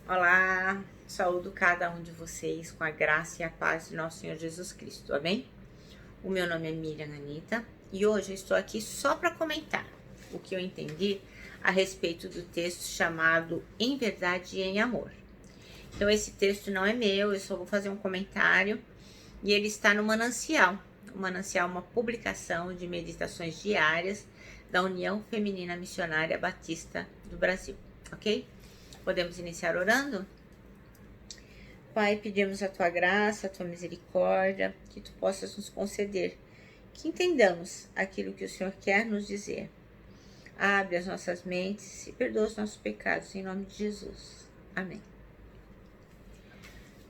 Olá, saúdo cada um de vocês com a graça e a paz de nosso Senhor Jesus Cristo, amém? O meu nome é Miriam Anita e hoje eu estou aqui só para comentar o que eu entendi a respeito do texto chamado Em Verdade e em Amor. Então esse texto não é meu, eu só vou fazer um comentário e ele está no Manancial. O Manancial é uma publicação de meditações diárias da União Feminina Missionária Batista do Brasil, ok? Podemos iniciar orando? Pai, pedimos a tua graça, a tua misericórdia, que tu possas nos conceder, que entendamos aquilo que o Senhor quer nos dizer. Abre as nossas mentes e perdoa os nossos pecados, em nome de Jesus. Amém.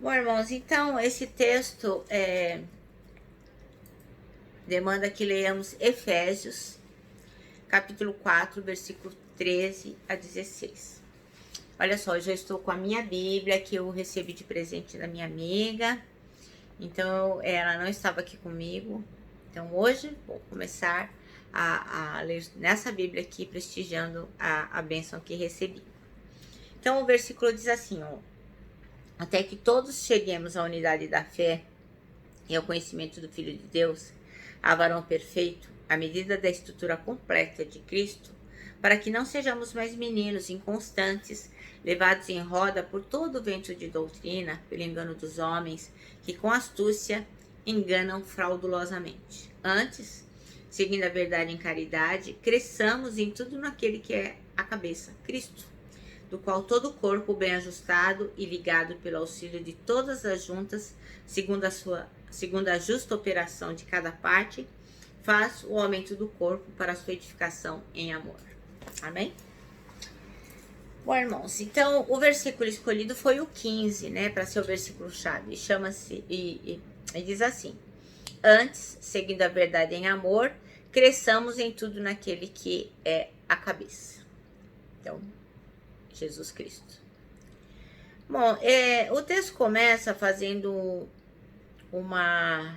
Bom, irmãos, então esse texto demanda que leiamos Efésios, capítulo 4, versículo 13 a 16. Olha só, eu já estou com a minha Bíblia, que eu recebi de presente da minha amiga. Então, ela não estava aqui comigo. Então, hoje, vou começar a ler nessa Bíblia aqui, prestigiando a bênção que recebi. Então, o versículo diz assim, ó. Até que todos cheguemos à unidade da fé e ao conhecimento do Filho de Deus, a varão perfeito, à medida da estrutura completa de Cristo, para que não sejamos mais meninos inconstantes, levados em roda por todo o vento de doutrina, pelo engano dos homens, que com astúcia enganam fraudulosamente. Antes, seguindo a verdade em caridade, cresçamos em tudo naquele que é a cabeça, Cristo, do qual todo o corpo, bem ajustado e ligado pelo auxílio de todas as juntas, segundo a justa operação de cada parte, faz o aumento do corpo para a sua edificação em amor. Amém? Bom, irmãos, então o versículo escolhido foi o 15, né, para ser o versículo chave. Chama-se e diz assim: antes, seguindo a verdade em amor, cresçamos em tudo naquele que é a cabeça. Então, Jesus Cristo. Bom, o texto começa fazendo uma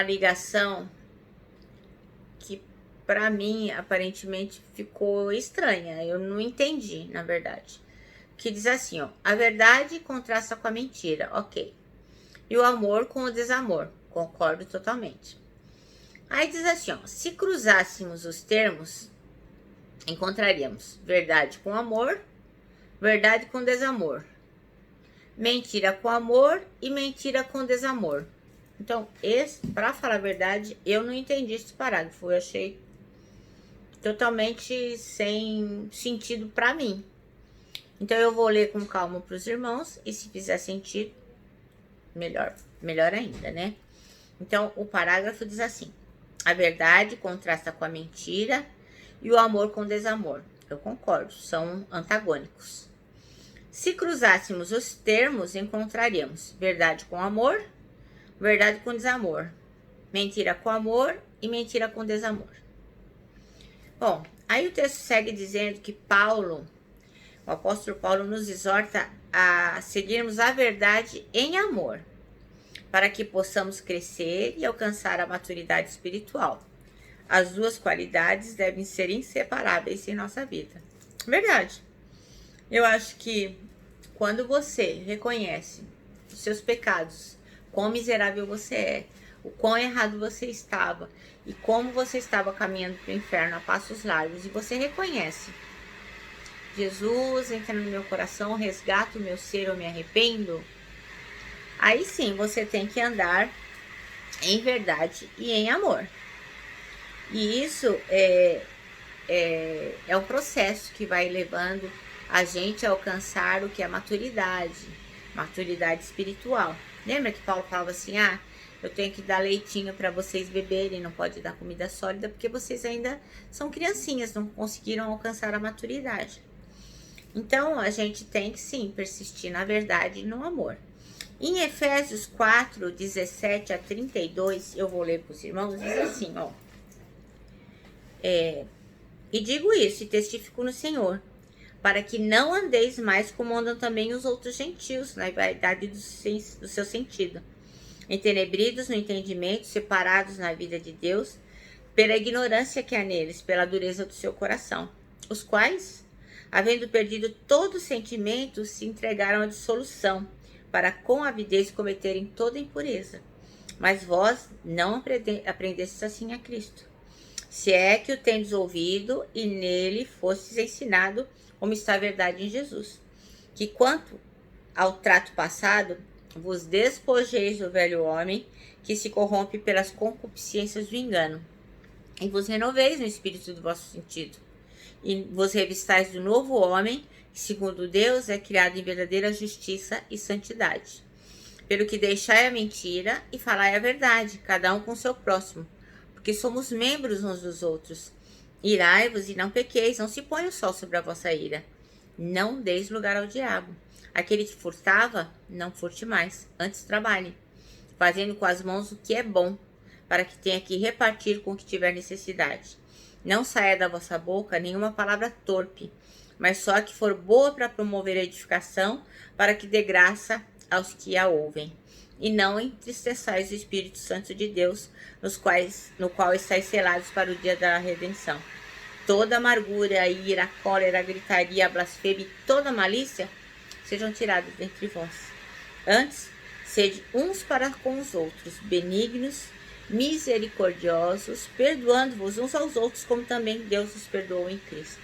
ligação que para mim aparentemente ficou estranha, eu não entendi, na verdade. Que diz assim, ó: a verdade contrasta com a mentira, ok. E o amor com o desamor, concordo totalmente. Aí diz assim, ó: se cruzássemos os termos, encontraríamos verdade com amor, verdade com desamor, mentira com amor e mentira com desamor. Então, para falar a verdade, eu não entendi esse parágrafo, eu achei totalmente sem sentido para mim. Então, eu vou ler com calma para os irmãos, e se fizer sentido, melhor ainda, né? Então, o parágrafo diz assim: a verdade contrasta com a mentira e o amor com o desamor. Eu concordo, são antagônicos. Se cruzássemos os termos, encontraríamos verdade com amor, verdade com desamor, mentira com amor e mentira com desamor. Bom, aí o texto segue dizendo que o apóstolo Paulo nos exorta a seguirmos a verdade em amor, para que possamos crescer e alcançar a maturidade espiritual. As duas qualidades devem ser inseparáveis em nossa vida. Verdade. Eu acho que quando você reconhece os seus pecados, quão miserável você é, o quão errado você estava e como você estava caminhando para o inferno a passos largos, e você reconhece: Jesus, entra no meu coração, resgata o meu ser, eu me arrependo. Aí sim, você tem que andar em verdade e em amor. E isso é um processo que vai levando a gente a alcançar o que é maturidade espiritual. Lembra que Paulo falava assim: eu tenho que dar leitinho para vocês beberem, não pode dar comida sólida, porque vocês ainda são criancinhas, não conseguiram alcançar a maturidade. Então, a gente tem que sim persistir na verdade e no amor. Em Efésios 4, 17 a 32, eu vou ler para os irmãos, diz assim, ó: e digo isso e testifico no Senhor, para que não andeis mais como andam também os outros gentios, na vaidade do seu sentido, entenebridos no entendimento, separados na vida de Deus, pela ignorância que há neles, pela dureza do seu coração, os quais, havendo perdido todo sentimento, se entregaram à dissolução, para com avidez cometerem toda impureza. Mas vós não aprendestes assim a Cristo. Se é que o tendes ouvido e nele fostes ensinado, como está a verdade em Jesus. Que quanto ao trato passado, vos despojeis do velho homem, que se corrompe pelas concupiscências do engano, e vos renoveis no espírito do vosso sentido, e vos revistais do novo homem, que segundo Deus é criado em verdadeira justiça e santidade. Pelo que deixai a mentira e falai a verdade, cada um com seu próximo, porque somos membros uns dos outros. Irai-vos e não pequeis, não se ponha o sol sobre a vossa ira. Não deis lugar ao diabo. Aquele que furtava, não furte mais, antes trabalhe, fazendo com as mãos o que é bom, para que tenha que repartir com o que tiver necessidade. Não saia da vossa boca nenhuma palavra torpe, mas só a que for boa para promover a edificação, para que dê graça aos que a ouvem. E não entristeçais o Espírito Santo de Deus, no qual estáis selados para o dia da redenção. Toda amargura, ira, cólera, gritaria, blasfêmia e toda malícia sejam tirados dentre vós. Antes, sede uns para com os outros, benignos, misericordiosos, perdoando-vos uns aos outros, como também Deus os perdoou em Cristo.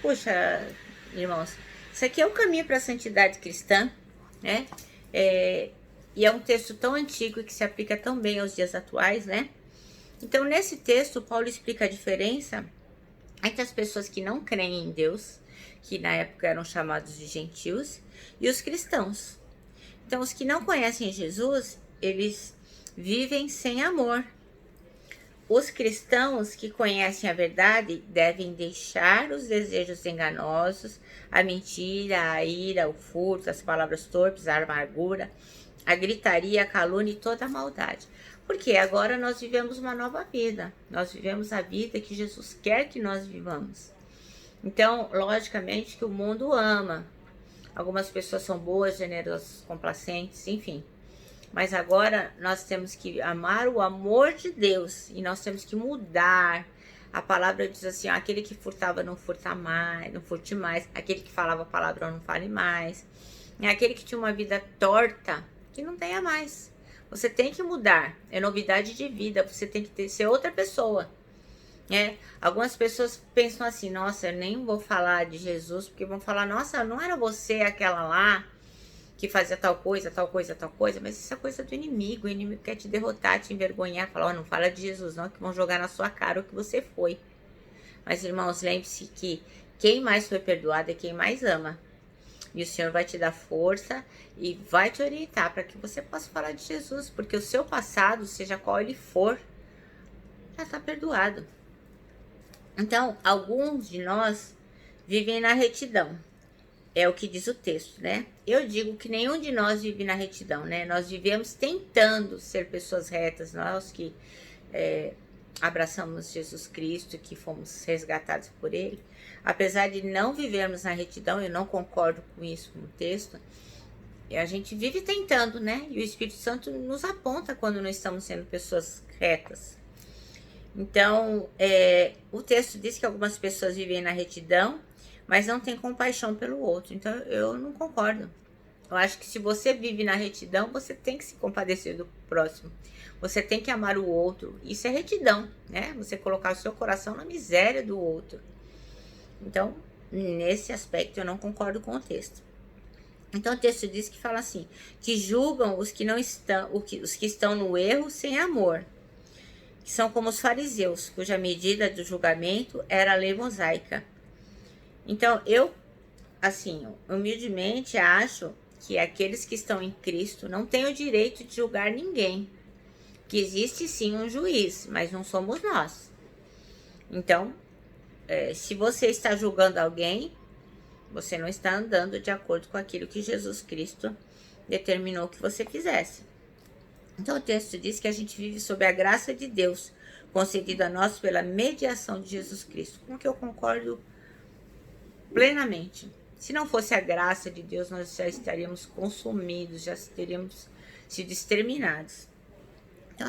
Puxa, irmãos, isso aqui é o caminho para a santidade cristã, né? E é um texto tão antigo que se aplica tão bem aos dias atuais, né? Então, nesse texto, Paulo explica a diferença entre as pessoas que não creem em Deus, que na época eram chamados de gentios, e os cristãos. Então, os que não conhecem Jesus, eles vivem sem amor. Os cristãos que conhecem a verdade devem deixar os desejos enganosos, a mentira, a ira, o furto, as palavras torpes, a amargura, a gritaria, a calúnia e toda a maldade. Porque agora nós vivemos uma nova vida. Nós vivemos a vida que Jesus quer que nós vivamos. Então, logicamente que o mundo ama. Algumas pessoas são boas, generosas, complacentes, enfim. Mas agora nós temos que amar o amor de Deus. E nós temos que mudar. A palavra diz assim, ó, aquele que furtava não furta mais, não furte mais. Aquele que falava palavrão não fale mais. Aquele que tinha uma vida torta, que não tenha mais. Você tem que mudar, é novidade de vida, você tem que ser outra pessoa. Algumas pessoas pensam assim, nossa, eu nem vou falar de Jesus, porque vão falar, nossa, não era você aquela lá que fazia tal coisa, tal coisa, tal coisa, mas isso é coisa do inimigo, o inimigo quer te derrotar, te envergonhar, falar, não fala de Jesus não, que vão jogar na sua cara o que você foi. Mas irmãos, lembre-se que quem mais foi perdoado é quem mais ama. E o Senhor vai te dar força e vai te orientar para que você possa falar de Jesus. Porque o seu passado, seja qual ele for, já está perdoado. Então, alguns de nós vivem na retidão. É o que diz o texto, né? Eu digo que nenhum de nós vive na retidão, né? Nós vivemos tentando ser pessoas retas. Nós que abraçamos Jesus Cristo, que fomos resgatados por Ele. Apesar de não vivermos na retidão, eu não concordo com isso no texto, a gente vive tentando, né? E o Espírito Santo nos aponta quando não estamos sendo pessoas retas. Então, o texto diz que algumas pessoas vivem na retidão, mas não têm compaixão pelo outro. Então, eu não concordo. Eu acho que se você vive na retidão, você tem que se compadecer do próximo. Você tem que amar o outro. Isso é retidão, né? Você colocar o seu coração na miséria do outro. Então, nesse aspecto, eu não concordo com o texto. Então, o texto diz que fala assim, que julgam os que não estão, os que estão no erro sem amor, que são como os fariseus, cuja medida do julgamento era a lei mosaica. Então, eu, assim, humildemente acho que aqueles que estão em Cristo não têm o direito de julgar ninguém. Que existe sim um juiz, mas não somos nós. Então, se você está julgando alguém, você não está andando de acordo com aquilo que Jesus Cristo determinou que você fizesse. Então o texto diz que a gente vive sob a graça de Deus, concedida a nós pela mediação de Jesus Cristo, com que eu concordo plenamente. Se não fosse a graça de Deus, nós já estaríamos consumidos, já teríamos sido exterminados. Então,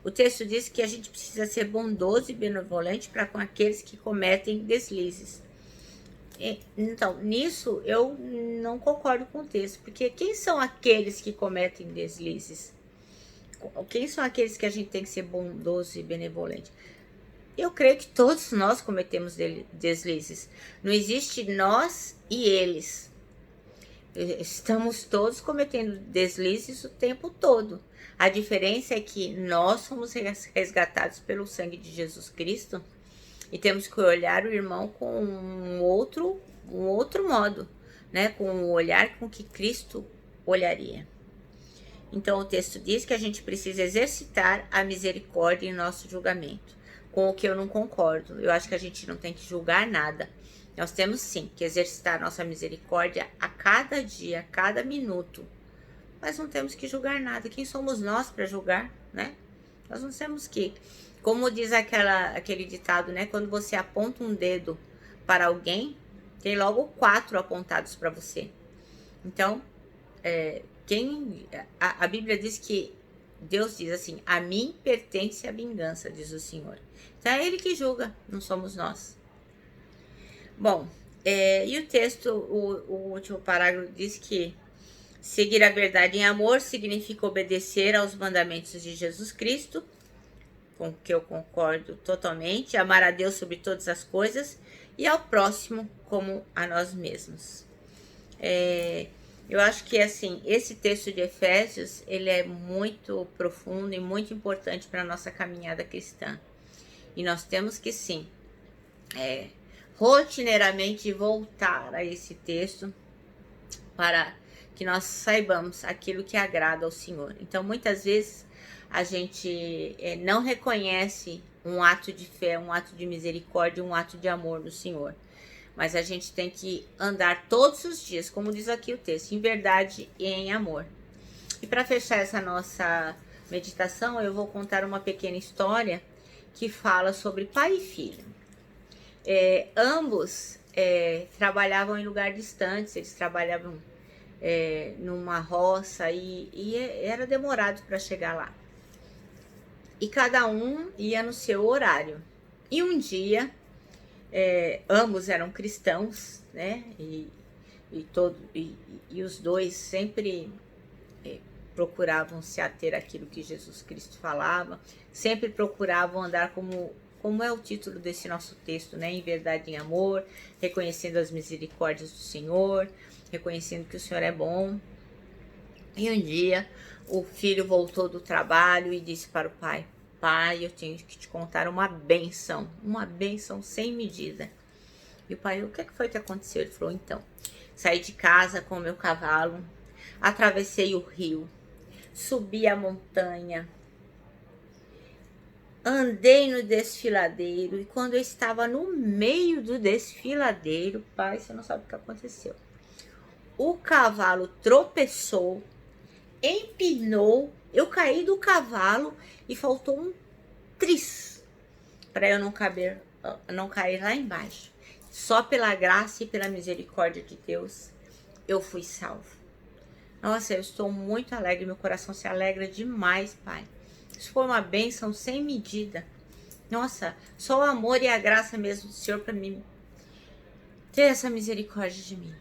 o texto diz que a gente precisa ser bondoso e benevolente para com aqueles que cometem deslizes. Então, nisso eu não concordo com o texto, porque quem são aqueles que cometem deslizes? Quem são aqueles que a gente tem que ser bondoso e benevolente? Eu creio que todos nós cometemos deslizes. Não existe nós e eles. Estamos todos cometendo deslizes o tempo todo. A diferença é que nós somos resgatados pelo sangue de Jesus Cristo e temos que olhar o irmão com um outro modo, né? Com o olhar com que Cristo olharia. Então o texto diz que a gente precisa exercitar a misericórdia em nosso julgamento. Com o que eu não concordo. Eu acho que a gente não tem que julgar nada. Nós temos sim que exercitar a nossa misericórdia a cada dia, a cada minuto. Mas não temos que julgar nada. Quem somos nós para julgar, né? Nós não temos que... Como diz aquele ditado, né? Quando você aponta um dedo para alguém, tem logo 4 apontados para você. Então, a Bíblia diz que Deus diz assim: a mim pertence a vingança, diz o Senhor. Então é Ele que julga, não somos nós. Bom, e o texto, o último parágrafo diz que seguir a verdade em amor significa obedecer aos mandamentos de Jesus Cristo, com que eu concordo totalmente, amar a Deus sobre todas as coisas e ao próximo como a nós mesmos. Eu acho que assim, esse texto de Efésios, ele é muito profundo e muito importante para a nossa caminhada cristã. E nós temos que sim, rotineiramente voltar a esse texto para que nós saibamos aquilo que agrada ao Senhor. Então, muitas vezes, a gente não reconhece um ato de fé, um ato de misericórdia, um ato de amor do Senhor. Mas a gente tem que andar todos os dias, como diz aqui o texto, em verdade e em amor. E para fechar essa nossa meditação, eu vou contar uma pequena história que fala sobre pai e filho. Ambos trabalhavam em lugares distantes, eles trabalhavam numa roça e era demorado para chegar lá. E cada um ia no seu horário. E um dia, ambos eram cristãos, né? E os dois sempre procuravam se ater àquilo que Jesus Cristo falava, sempre procuravam andar como é o título desse nosso texto, né? Em verdade e em amor, reconhecendo as misericórdias do Senhor, reconhecendo que o Senhor é bom. E um dia o filho voltou do trabalho e disse para o pai: pai, eu tenho que te contar uma bênção sem medida. E o pai: o que foi que aconteceu? Ele falou: então, saí de casa com o meu cavalo, atravessei o rio, subi a montanha, andei no desfiladeiro e quando eu estava no meio do desfiladeiro, pai, você não sabe o que aconteceu. O cavalo tropeçou, empinou, eu caí do cavalo e faltou um tris para eu não cair lá embaixo. Só pela graça e pela misericórdia de Deus eu fui salvo. Nossa, eu estou muito alegre, meu coração se alegra demais, pai. Isso foi uma bênção sem medida. Nossa, só o amor e a graça mesmo do Senhor para mim ter essa misericórdia de mim.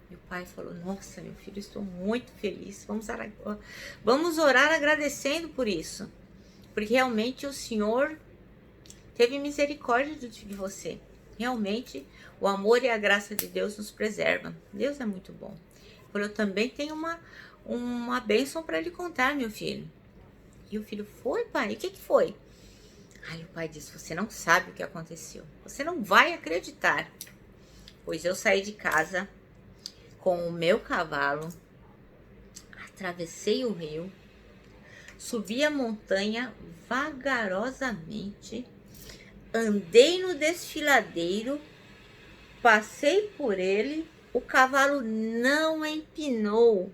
Meu pai falou: nossa, meu filho, estou muito feliz. Vamos orar agradecendo por isso. Porque realmente o Senhor teve misericórdia de você. Realmente o amor e a graça de Deus nos preservam. Deus é muito bom. Eu também tenho uma bênção para lhe contar, meu filho. E o filho: foi, pai? O que foi? Aí o pai disse: você não sabe o que aconteceu. Você não vai acreditar. Pois eu saí de casa com o meu cavalo, atravessei o rio, subi a montanha vagarosamente, andei no desfiladeiro, passei por ele, o cavalo não empinou,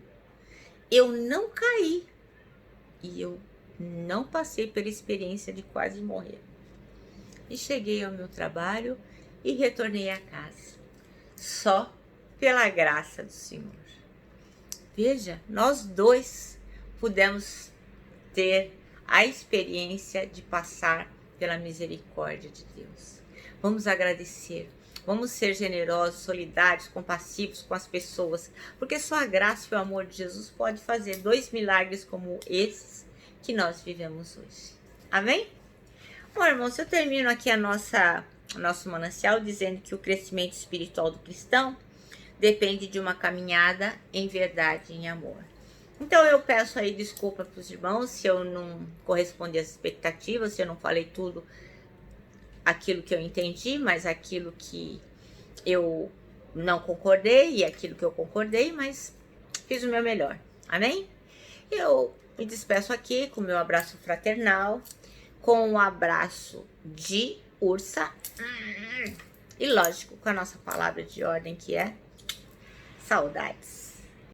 eu não caí e eu não passei pela experiência de quase morrer. E cheguei ao meu trabalho e retornei a casa, só pela graça do Senhor. Veja, nós dois pudemos ter a experiência de passar pela misericórdia de Deus. Vamos agradecer. Vamos ser generosos, solidários, compassivos com as pessoas, porque só a graça e o amor de Jesus pode fazer 2 milagres como esses que nós vivemos hoje. Amém? Bom, irmãos, eu termino aqui nosso manancial dizendo que o crescimento espiritual do cristão depende de uma caminhada em verdade e em amor. Então eu peço aí desculpa para os irmãos se eu não correspondi às expectativas, se eu não falei tudo aquilo que eu entendi, mas aquilo que eu não concordei e aquilo que eu concordei, mas fiz o meu melhor. Amém? Eu me despeço aqui com o meu abraço fraternal, com o abraço de ursa e, lógico, com a nossa palavra de ordem que é saudades.